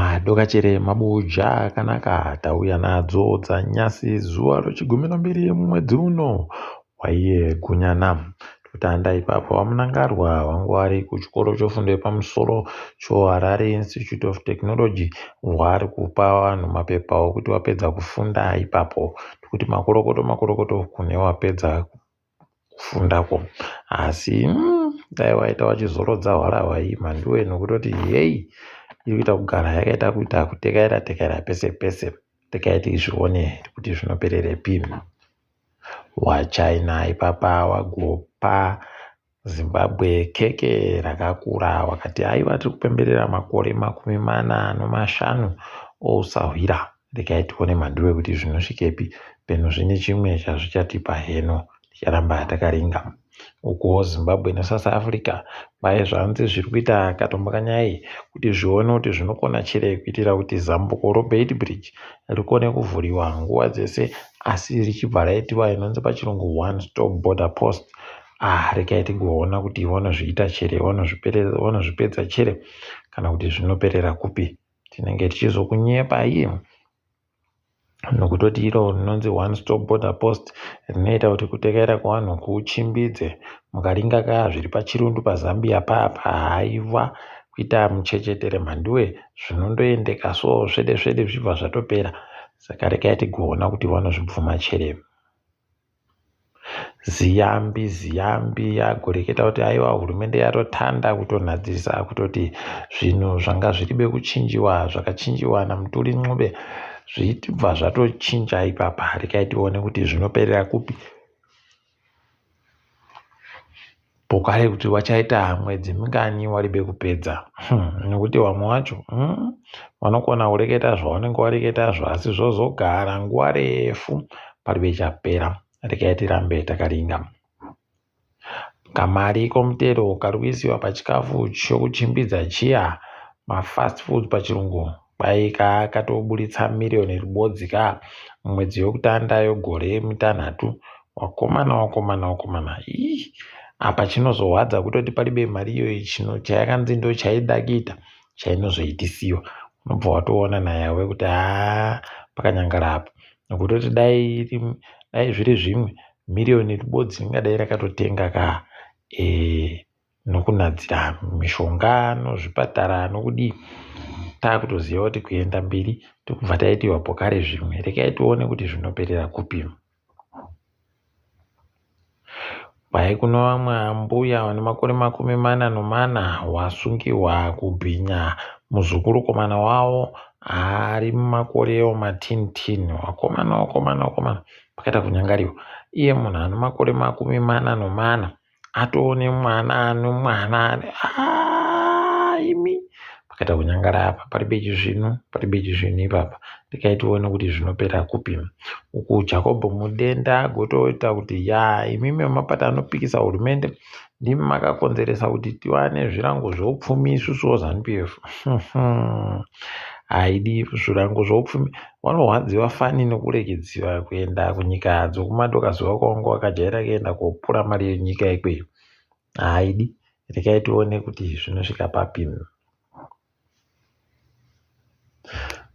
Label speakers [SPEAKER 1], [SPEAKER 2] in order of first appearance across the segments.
[SPEAKER 1] Madokachere mabuja akanaka tauya nadzo dzanyasi zuva rechi12 mumwedzi uno waiye gunyana. Totanda ipapo vamunangarwa vangu vari kuchikoro chefundo yepamusoro choHarare Institute of Technology hwaari kupa vanhu mapepa okuti wapedza kufunda ipapo. Kuti makorokoto kune wapedza kufundako. Asi dai waita wachizorodza hwarahwai mhanduwe nokutoti heyi iri kuita kugara yakaita kuita kutekaira pese pese. Tekaiti zvione kuti zvinopererepi. WaChina ipapa wagopa Zimbabwe keke rakakura wakati aiwa tiri kupemberera makore 45 ousahwira. Regai tione mhanduwe kuti zvinosvikepi. Penyu zvine chimwe chazvichatipa heno ticharamba takaringa. Uko Zimbabwe neSouth Africa kwai zvanzi zviri kuita katombokanyai kuti zvione kuti zvinokona chere kuitira kuti zambuko roBeit Bridge rikone kuvhuriwa nguva dzese asi richibva raitiwa inonzi pachirungu one stop border post. Regai tigoona kuti vanozviita chere, vanozvipedza chere kana kuti zvinoperera kupi. Tinenge tichizokunyepa iye nokutoti iro rinonzi one stop border post rinoita kuti kutekaira kwevanhu kuchimbidze. Mukaringa zviri pachirundu paZambia haiwa kuita muchechetere mhanduwe zvinondoendeka so svede zvibva zvatopera. Saka regai tigoona kuti vanozvibvuma chere. Ziyambi yagoreketa kuti aiwa hurumende yatotanda kutonadzisa kutoti zvinhu zvanga zviribe kuchinjiwa zvakachinjiwa namuturi Ncube zvibva zvatochinja ipapa. Regai tione kuti zvinoperera kupi. Pokare kuti wachaita mwedzi mingani waribe kupedza. Nekuti vamwe wacho vanokona kureketa zvavanenge wareketazvo asi zvozogara nguva refu paribe chapera. Regai tirambe takaringa. Kamari komutero kari kuisiwa pachikafu chokuchimbidza chiya mafast food pachirungu kwai kakatoburitsa miriyoni ribodzi mwedzi yokutanda yegore mitanhatu. Wakomana apa chinozohwadza kutoti paribe mari iyoyi chayakanzi ndo chaidakita chainozoitisiwa. Unobva watoona nayawe kuti pakanyangara apa nokutoti dai zviri zvimwe miriyoni ribodzi ringadai rakatotenga nokunadzira mishonga nozvipatara nokudii. Takutoziva kuti kuenda mberi tokubva taitiwa pokare zvimwe. Regai tione kuti zvinoperera kupi. Kwai kuno vamwe ambuya vane makore 44 wasungiwa kubhinya muzukuru wavo ari mumakore matinitini. Wakomana pakaita kunyangariwa. Iye munhu ane makore 44 atoone mwana imi pakaita kunyangara apa paribe chizvinu ipapa. Regai tione kuti zvinopera kupi. Uku Jacob Mudenda gotoita kuti imimi mapata anopikisa hurumende ndimi makakonzeresa kuti tiwane zvirango zveupfumi isusu ZANU-PF. Haidi zvirango zveupfumi. Vanohwadziwa fani nekurekedziwa kuenda kunyika dzekumadokazuva kwavanga wakajaira kuenda kopura mari yenyika ikweyo. Haidi. Regai tione kuti zvinosvika papi.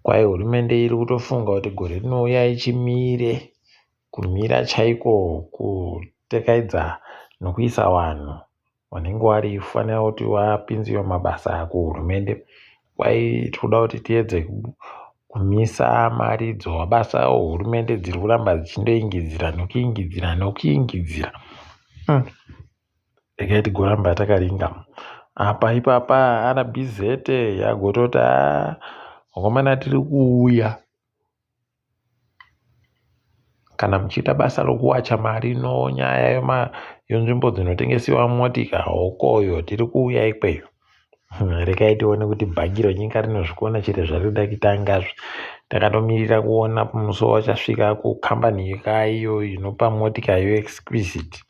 [SPEAKER 1] Kwai hurumende iri kutofunga kuti gore rinouya ichimire kumira chaiko kutekaidza nokuisa vanhu vanenge varifanira kuti vapinziwe mabasa kuhurumende. Kwai tinoda kuti tiedze kumisa mari dzamabasa ehurumende dziri kuramba dzichindoingidzira nokuingidzira. Regai tigoramba takaringa. Apa ipapa RBZ yagotota wakomana tiri kuuya. Kana muchiita basa rokuwacha mari nyaya yenzvimbo dzinotengesiwa motika hokoyo tiri kuuya ikweyo. Regai tione kuti bhagi renyika rinozvikona chere zvarinoda kuita. Takatomirira kuona musi wachasvika kukambani yekaiyo inopa motika Exquisite.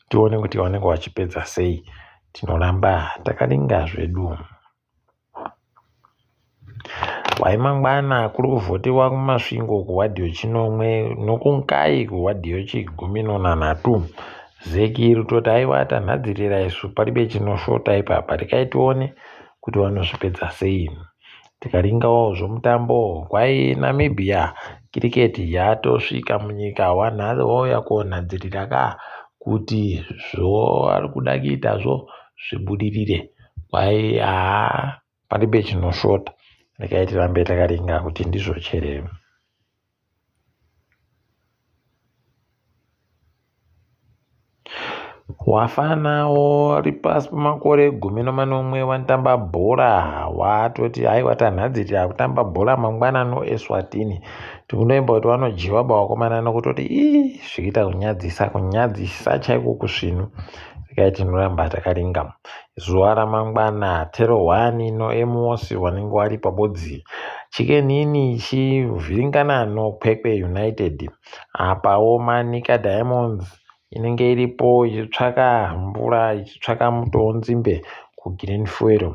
[SPEAKER 1] Tione kuti vanenge vachipedza sei. Tinoramba takaringa zvedu. Waimangwana kuri kuvhotiwa kumasvingo kuwadhi yechinomwe nokunkai kuwadhi yechi13. Zeki rutoti aiwa tanhadzirira isu paribe chinoshota ipapa. Regai tione kuti vanozvipedza sei. tikaringawo zvomutambo kwai Namibia kiriketi yatosvika munyika wanhasi wauya konhadzirira kuti zvoari kuda kuitazvo zvibudirire kwai paribe chinoshota. Regai tirambe takaringa kuti ndizvo chere. Wafanawo ari pasi pemakore 11 wanotamba bhora watoti haiwa tanhadzirira kutamba bhora mangwanani eSwatini tikunoimba kuti wanojiwa vakomana nokutoti zviita kunyadzisa chaiko kusvinu. Regai tinoramba takaringa. Zuva ramangwana Tero 1 noEmosi wanenge wari pabodzi chikenini chivhiringana noKwekwe United apawo Manika Diamonds inenge iripo ichitsvaka mvura ichitsvaka mutowo nzimbe kuGreen Fuel.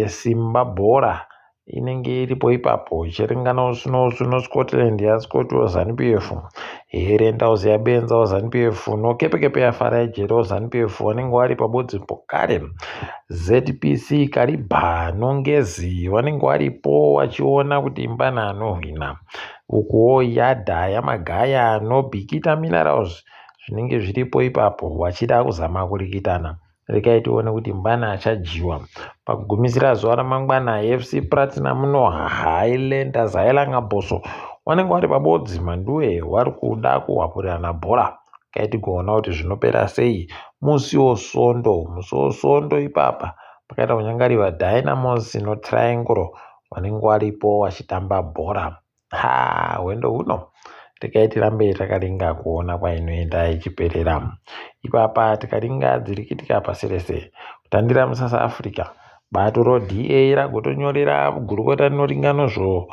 [SPEAKER 1] Simba bhora inenge iripo ipapo ichiringana zvino Scotland yaScottish ZANU-PF Herentals yaBenza ZANU-PF noKepekepe yaFarajero ZANU-PF wanenge wari pabodzi pokare. ZPC Kariba noNgezi wanenge waripo wachiona kuti imbana anohwina. Ukuwo Yadha yaMagaya noBikita Minerals zvinenge zviripo ipapo wachida kuzama kurikitana. Regai tione kuti mbana achajiwa. Pakugumisira zuva ramangwana FC Platinum noHighlanders Hailanga-Boso wanenge wari pabodzi manduwe wari kuda kuhwapurirana bhora. Regai tigoona kuti zvinopera sei. Musi wosondo ipapa pakaita kunyangariwa Dynamos noTriangle wanenge waripo wachitamba bhora. Hwendo huno regai tirambe takaringa kuona kwainoenda ichiperera. Ipapa tikaringa dziri kuitika pasi rese kutandira muSouth Africa bato roDA ragotonyorera gurukota rinoringa nozvo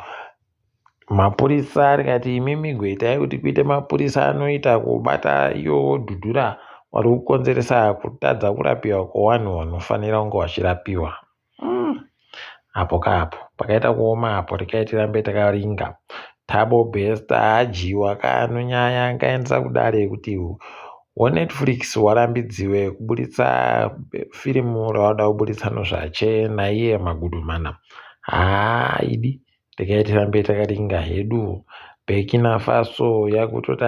[SPEAKER 1] mapurisa rikati imimi goitai kuti kuite mapurisa anoita kubata iyo dhudhura wari kukonzeresa kutadza kurapiwa kwevanhu vanofanira kunge vachirapiwa. Apo pakaita kuoma apo regai tirambe takaringa. Thabo Bester ajiwa nonyaya angaendesa kudare kuti Netflix warambidziwe kuburitsa firimu rawada kuburitsa nozvache naiye Magudumana. Idi regai tirambe takaringa hedu. Burkina Faso yakutoti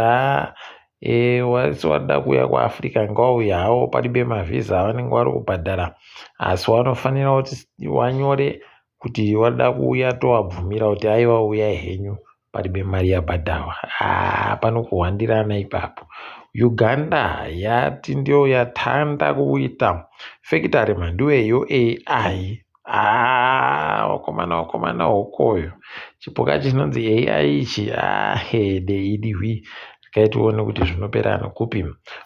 [SPEAKER 1] wasi wada kuuya kuAfrica ngauya hawo paribe mavhiza vanenge vari kubhadhara asi wanofanira kuti wanyore kuti wada kuuya towabvumira kuti aiwa uyai henyu paribe mari yabhadharwa. Panokuhwandirana ipapo. Uganda yati ndiyo yatanda kuita fekitari mhanduweyo AI. Wakomana hokoyo chipuka chinonzi AI ichi deidihwi. Regai tione kuti zvinopera nokupi.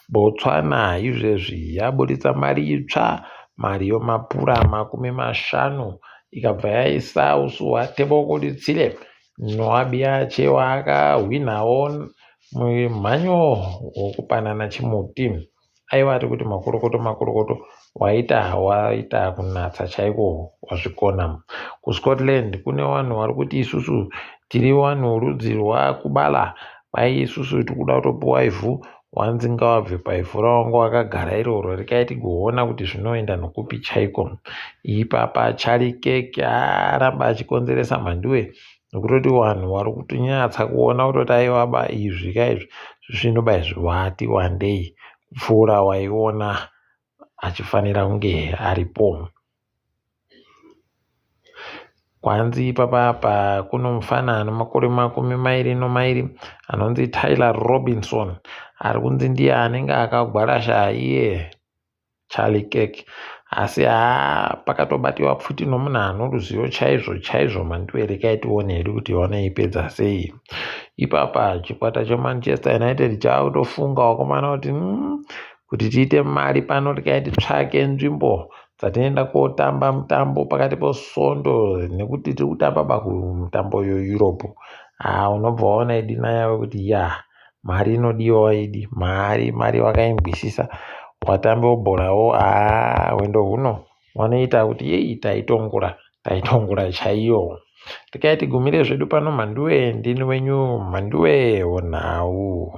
[SPEAKER 1] Botswana izvezvi yaburitsa mari itsva, mari yomapura 50 ikabva yaisa usu hwaTebokoditsire noabia chewa akahwinawo mumhanyo wokupanana chimuti. Aivati kuti makorokoto waita kunatsa chaiko wazvikona. KuScotland kune vanhu vari kuti isusu tiri vanhu rudzi rwakubala kwai isusu tikuda kutopiwa ivhu wanzinga wabve paivhu rawanga wakagara iroro. Regai tigoona kuti zvinoenda nokupi chaiko. Ipapa Charlie Kirk aramba achikonzeresa mhanduwe nokutoti vanhu vari kutonyatsa kuona kutoti aivaba izvi kaizvi zvinoba zvati wandei kupfuura waiona achifanira kunge aripo. Kwanzi ipapa kuno mufana anomakore 22 anonzi Tyler Robinson ari kunzi ndiye anenge akagwarasha iye Charlie Kirk asi pakatobatiwa pfuti nomunhu ano ruzivo chaizvo mandiwe. Regai tione hedu kuti wanoipedza sei. Ipapa chikwata cheManchester United chakutofunga wakomana kuti tiite mari pano regai titsvake nzvimbo dzatinoenda kotamba mutambo pakati peSondo nekuti tiri kutamba mutambo yeEurope. Unobva waona idina yavo kuti mari inodiwa idi mari wakaingwisisa watambe webhorawo. Hwendo huno wanoita kuti taitongura chaiyo. Regai tigumire zvedu pano mhanduwe ndini wenyu mhanduwe onhau.